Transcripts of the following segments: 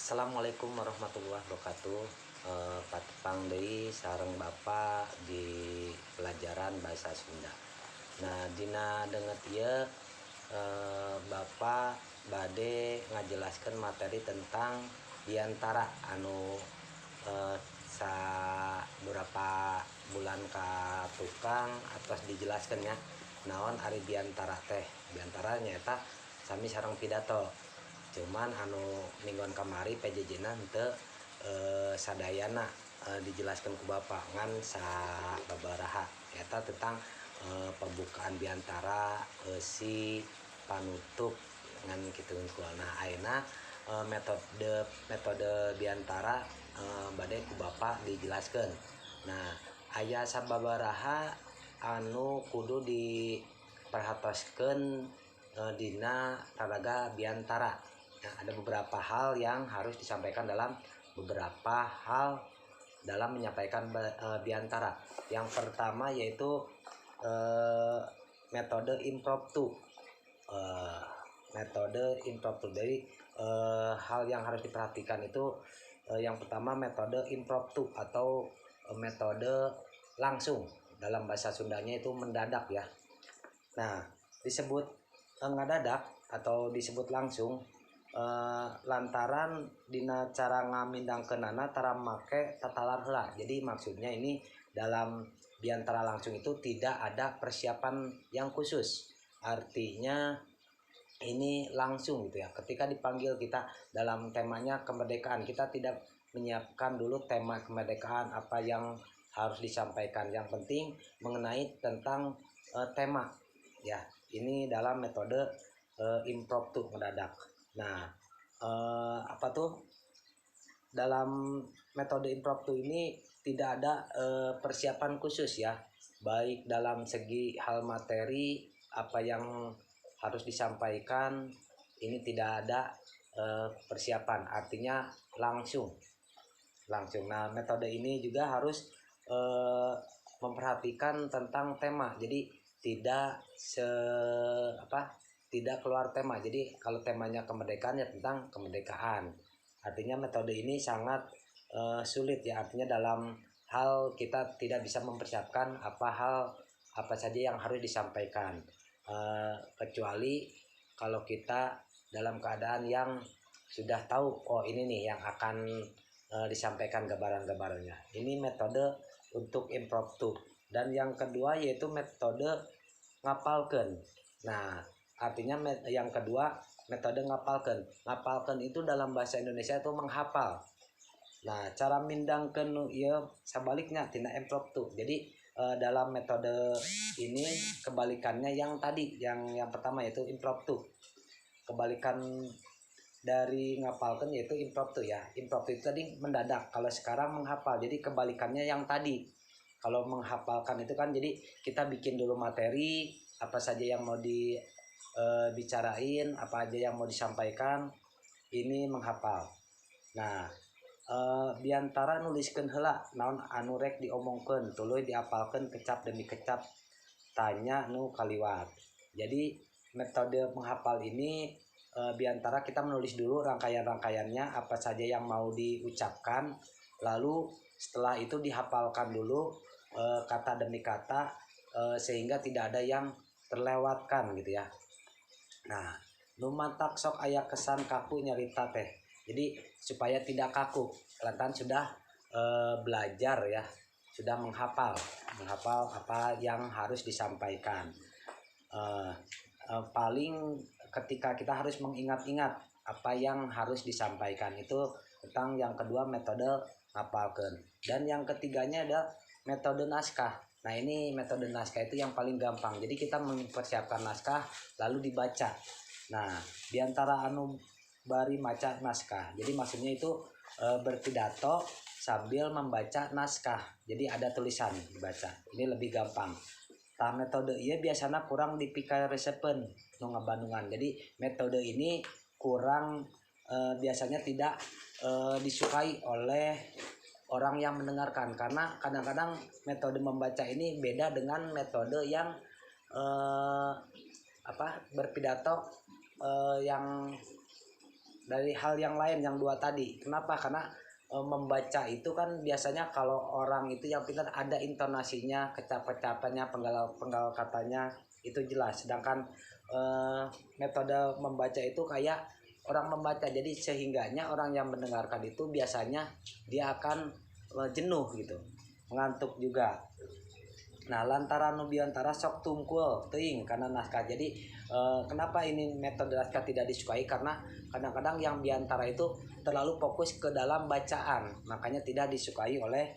Assalamualaikum warahmatullahi wabarakatuh. Patepang deui sareng Bapak di pelajaran bahasa Sunda. Nah, dina deungeut ieu Bapak bade ngajelaskeun materi tentang diantara anu sa beberapa bulan ka tukang atos dijelaskeunnya naon ari diantara teh. Diantara nyaeta sami sareng pidato. Cuman anu mingguan kamari PJJ-na henteu sadayana dijelaskan ku Bapak ngan sababaraha eta tentang pembukaan diantara si panutup ngan kitu hungkul. Nah, ayeuna metode diantara bade ku Bapak dijelaskeun. Nah, aya sababaraha anu kudu diperhatoskeun dina raraga diantara. Nah, ada beberapa hal yang harus disampaikan dalam menyampaikan diantara. Yang pertama yaitu metode impromptu. Jadi hal yang harus diperhatikan itu yang pertama metode impromptu atau metode langsung. Dalam bahasa Sundanya itu mendadak ya. Nah, disebut ngadadak atau disebut langsung lantaran dina cara ngamindangkeunana tara make tatalar heula. Jadi maksudnya ini dalam diantara langsung itu tidak ada persiapan yang khusus. Artinya ini langsung gitu ya. Ketika dipanggil kita dalam temanya kemerdekaan, kita tidak menyiapkan dulu tema kemerdekaan apa yang harus disampaikan. Yang penting mengenai tentang tema ya. Ini dalam metode impromptu mendadak. Nah, dalam metode impromptu ini tidak ada persiapan khusus ya, baik dalam segi hal materi apa yang harus disampaikan ini tidak ada persiapan, artinya langsung. Nah, metode ini juga harus memperhatikan tentang tema, jadi tidak keluar tema. Jadi kalau temanya kemerdekaan ya tentang kemerdekaan. Artinya metode ini sangat sulit ya. Artinya dalam hal kita tidak bisa mempersiapkan apa saja yang harus disampaikan. Kecuali kalau kita dalam keadaan yang sudah tahu ini nih yang akan disampaikan gambaran-gambarannya. Ini metode untuk impromptu. Dan yang kedua yaitu metode ngapalkeun. Nah, artinya yang kedua metode ngapalkeun. Ngapalkeun itu dalam bahasa Indonesia itu menghafal. Nah, cara mindangkeun ieu sabaliknya tina impromptu. Jadi dalam metode ini kebalikannya yang tadi, yang pertama yaitu impromptu. Kebalikan dari ngapalkeun yaitu impromptu ya. Impromptu itu tadi mendadak, kalau sekarang menghafal. Jadi kebalikannya yang tadi. Kalau menghafalkan itu kan jadi kita bikin dulu materi apa saja yang mau dibicarain, apa aja yang mau disampaikan, ini menghafal. Nah, diantara nuliskeun heula naon anu rek diomongkeun, tuluy diapalkeun kecap demi kecap, tanya nu kaliwat. Jadi metode menghafal ini diantara kita menulis dulu rangkaian-rangkaiannya apa saja yang mau diucapkan, lalu setelah itu dihafalkan dulu kata demi kata sehingga tidak ada yang terlewatkan gitu ya. Nah, numantak sok aya kesan kaku nyarita teh. Jadi supaya tidak kaku, lantaran sudah belajar ya, sudah menghafal apa yang harus disampaikan. Paling ketika kita harus mengingat-ingat apa yang harus disampaikan itu tentang yang kedua metode ngapalkeun. Dan yang ketiganya ada metode naskah. Nah, ini metode naskah itu yang paling gampang. Jadi kita mempersiapkan naskah lalu dibaca. Nah, diantara anu bari maca naskah. Jadi maksudnya itu berpidato sambil membaca naskah. Jadi ada tulisan dibaca. Ini lebih gampang. Tah metode ieu biasanya kurang dipikareseupeun nu ngabandungan. Jadi metode ini kurang biasanya tidak disukai oleh orang yang mendengarkan, karena kadang-kadang metode membaca ini beda dengan metode yang berpidato yang dari hal yang lain yang dua tadi. Kenapa? Karena membaca itu kan biasanya kalau orang itu yang pintar ada intonasinya, kecap-kecapannya, penggal katanya itu jelas. Sedangkan metode membaca itu kayak orang membaca, jadi sehingganya orang yang mendengarkan itu biasanya dia akan jenuh gitu, ngantuk juga. Nah, lantaran nubiantara sok tungkul teuing karena naskah. Jadi kenapa ini metode naskah tidak disukai? Karena kadang-kadang yang biantara itu terlalu fokus ke dalam bacaan, makanya tidak disukai oleh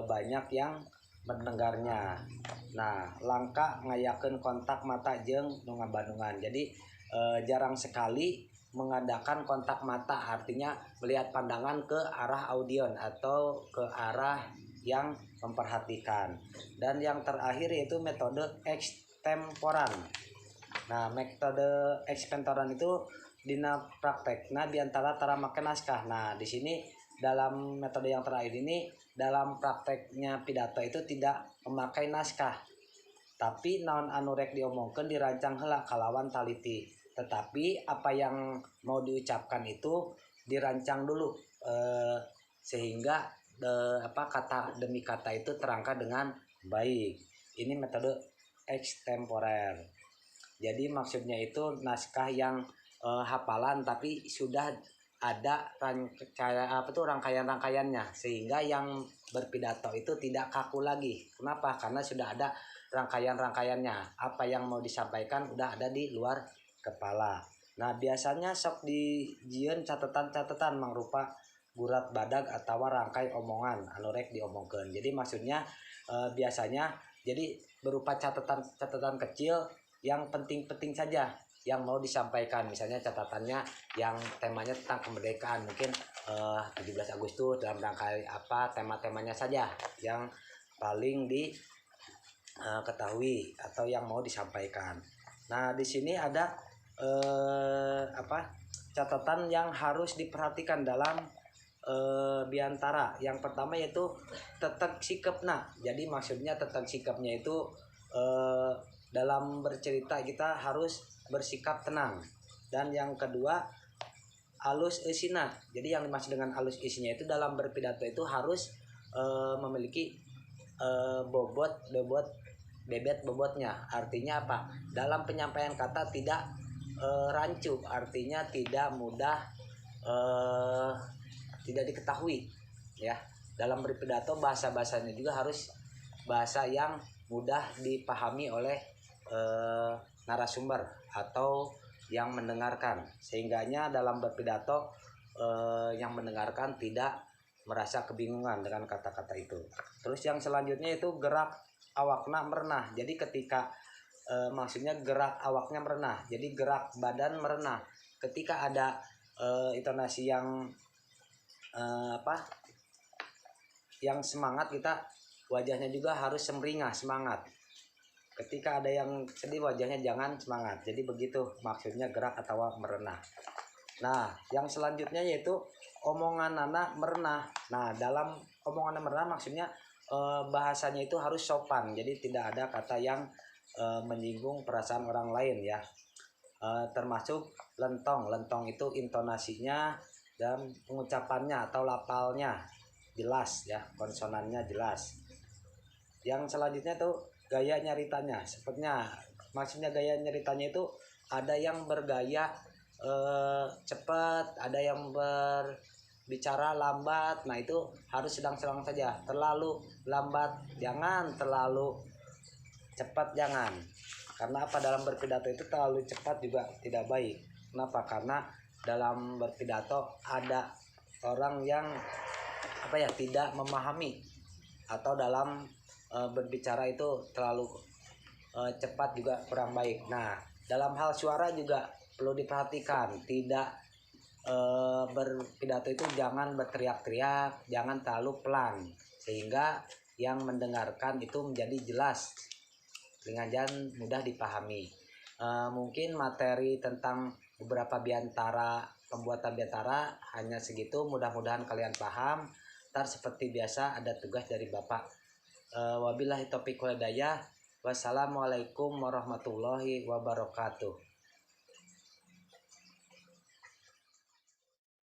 banyak yang mendengarnya. Nah, langka ngayakeun kontak mata jeung nu ngabandungan. Jadi jarang sekali mengadakan kontak mata, artinya melihat pandangan ke arah audion atau ke arah yang memperhatikan. Dan yang terakhir yaitu metode ekstemporan. Nah, metode ekstemporan itu dina praktekna diantara tara make naskah. Nah, di sini dalam metode yang terakhir ini dalam prakteknya pidato itu tidak memakai naskah, tapi naon anu rek diomongkeun dirancang heula kalawan taliti. Tetapi apa yang mau diucapkan itu dirancang dulu sehingga kata demi kata itu terangkat dengan baik. Ini metode ekstemporer. Jadi maksudnya itu naskah yang hafalan tapi sudah ada rangkaian-rangkaiannya, sehingga yang berpidato itu tidak kaku lagi. Kenapa? Karena sudah ada rangkaian-rangkaiannya. Apa yang mau disampaikan udah ada di luar kepala. Nah, biasanya sok dijieun catatan-catatan mangrupa gurat badag atau rangkai omongan anu rek diomongkeun. Jadi maksudnya biasanya jadi berupa catatan kecil yang penting-penting saja yang mau disampaikan. Misalnya catatannya yang temanya tentang kemerdekaan, mungkin 17 Agustus dalam rangkai apa, tema-temanya saja yang paling diketahui atau yang mau disampaikan. Nah, di sini ada catatan yang harus diperhatikan dalam biantara. Yang pertama yaitu tetap sikapna. Jadi maksudnya tetap sikapnya itu dalam bercerita kita harus bersikap tenang. Dan yang kedua alus isina. Jadi yang dimaksud dengan alus isinya itu dalam berpidato itu harus memiliki bobotnya. Artinya apa? Dalam penyampaian kata tidak rancu, artinya tidak mudah tidak diketahui ya. Dalam berpidato bahasanya juga harus bahasa yang mudah dipahami oleh narasumber atau yang mendengarkan, sehingganya dalam berpidato yang mendengarkan tidak merasa kebingungan dengan kata-kata itu. Terus yang selanjutnya itu gerak awakna merenah. Jadi ketika maksudnya gerak awaknya merenah, jadi gerak badan merenah. Ketika ada intonasi yang yang semangat, kita wajahnya juga harus semeringah semangat. Ketika ada yang sedih, wajahnya jangan semangat. Jadi begitu maksudnya gerak atau merenah. Nah, yang selanjutnya yaitu omongan anak merenah. Nah, dalam omongan merenah maksudnya bahasanya itu harus sopan. Jadi tidak ada kata yang menyinggung perasaan orang lain ya. Termasuk lentong itu intonasinya dan pengucapannya atau lafalnya jelas ya, konsonannya jelas. Yang selanjutnya tuh gaya nyaritanya. Sepertinya maksudnya gaya nyaritanya itu ada yang bergaya cepat, ada yang berbicara lambat. Nah, itu harus sedang-sedang saja. Terlalu lambat jangan, terlalu cepat jangan. Karena apa? Dalam berpidato itu terlalu cepat juga tidak baik. Kenapa? Karena dalam berpidato ada orang yang tidak memahami, atau dalam berbicara itu terlalu cepat juga kurang baik. Nah, dalam hal suara juga perlu diperhatikan. Tidak berpidato itu jangan berteriak-teriak, jangan terlalu pelan, sehingga yang mendengarkan itu menjadi jelas dan mudah dipahami. Mungkin materi tentang beberapa pembuatan biantara hanya segitu. Mudah-mudahan kalian paham. Ntar seperti biasa ada tugas dari Bapak. Wabillahi taufiq wal hidayah. Wassalamualaikum warahmatullahi wabarakatuh.